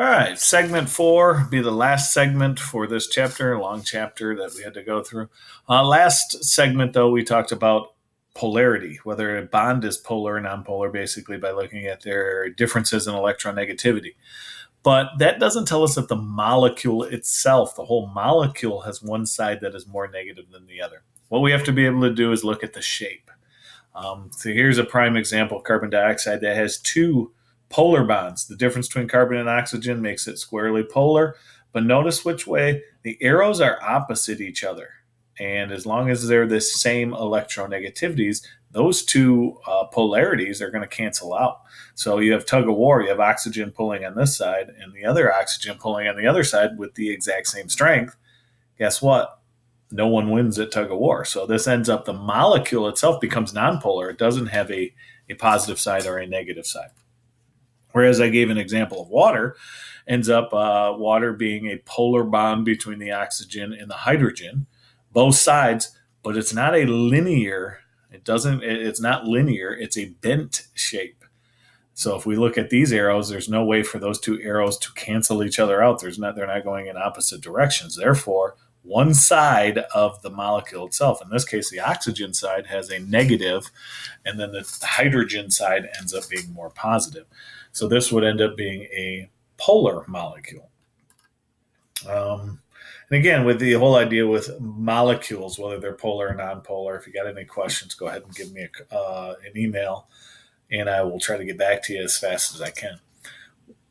All right, segment 4 be the last segment for this chapter, a long chapter that we had to go through. Last segment, though, we talked about polarity, whether a bond is polar or nonpolar, basically by looking at their differences in electronegativity. But that doesn't tell us that the molecule itself, the whole molecule, has one side that is more negative than the other. What we have to be able to do is look at the shape. So here's a prime example of carbon dioxide that has two polar bonds. The difference between carbon and oxygen makes it squarely polar. But notice which way the arrows are opposite each other. And as long as they're the same electronegativities, those two polarities are going to cancel out. So you have tug of war. You have oxygen pulling on this side and the other oxygen pulling on the other side with the exact same strength. Guess what? No one wins at tug of war. So this ends up, the molecule itself becomes nonpolar. It doesn't have a positive side or a negative side. Whereas I gave an example of water, ends up water being a polar bond between the oxygen and the hydrogen, both sides, but it's not a linear, it's not linear, it's a bent shape. So if we look at these arrows, there's no way for those two arrows to cancel each other out. They're not going in opposite directions. Therefore, one side of the molecule itself, in this case, the oxygen side, has a negative, and then the hydrogen side ends up being more positive. So this would end up being a polar molecule. And again, with the whole idea with molecules, whether they're polar or nonpolar, if you got any questions, go ahead and give me an email, and I will try to get back to you as fast as I can.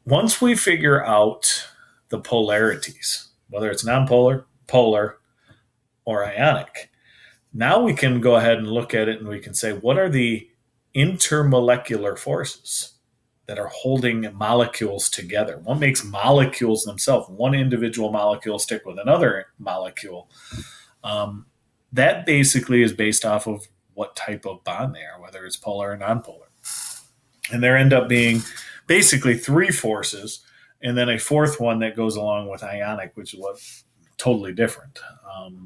Once we figure out the polarities, whether it's nonpolar, polar, or ionic, now we can go ahead and look at it and we can say, what are the intermolecular forces that are holding molecules together? What makes molecules themselves, one individual molecule, stick with another molecule? That basically is based off of what type of bond they are, whether it's polar or nonpolar. And there end up being basically three forces, and then a fourth one that goes along with ionic, which is what totally different,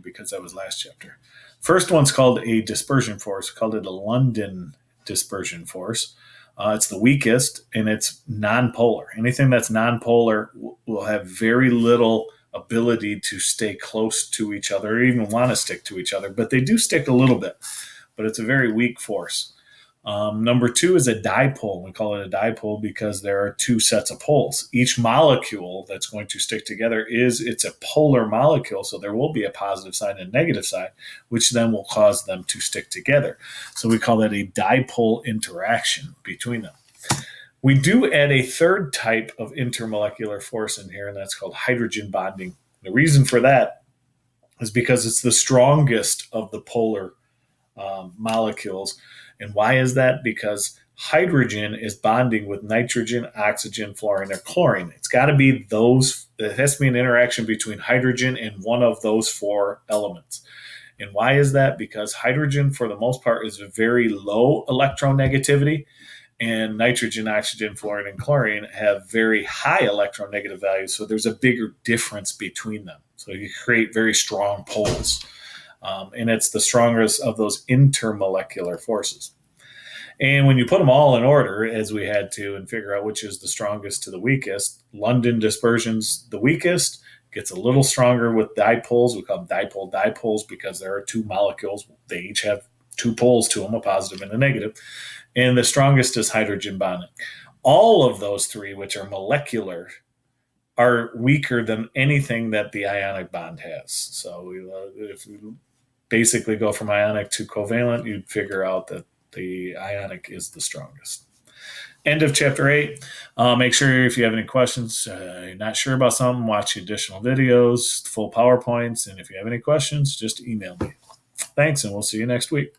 because that was last chapter. First one's called a dispersion force, called it a London dispersion force. It's the weakest, and it's nonpolar. Anything that's nonpolar will have very little ability to stay close to each other or even want to stick to each other, but they do stick a little bit, but it's a very weak force. Number two is a dipole. We call it a dipole because there are two sets of poles. Each molecule that's going to stick together it's a polar molecule, so there will be a positive side and a negative side, which then will cause them to stick together. So we call that a dipole interaction between them. We do add a third type of intermolecular force in here, and that's called hydrogen bonding. The reason for that is because it's the strongest of the polar molecules. And why is that? Because hydrogen is bonding with nitrogen, oxygen, fluorine, or chlorine. It's got to be those, it has to be an interaction between hydrogen and one of those four elements. And why is that? Because hydrogen, for the most part, is a very low electronegativity, and nitrogen, oxygen, fluorine, and chlorine have very high electronegative values. So there's a bigger difference between them. So you create very strong poles. And it's the strongest of those intermolecular forces. And when you put them all in order, as we had to, and figure out which is the strongest to the weakest, London dispersion's the weakest, gets a little stronger with dipoles. We call them dipoles because there are two molecules. They each have two poles to them, a positive and a negative. And the strongest is hydrogen bonding. All of those three, which are molecular, are weaker than anything that the ionic bond has. So if we basically go from ionic to covalent, you'd figure out that the ionic is the strongest. End of chapter 8. Make sure if you have any questions, you're not sure about something, watch additional videos, full PowerPoints, and if you have any questions, just email me. Thanks, and we'll see you next week.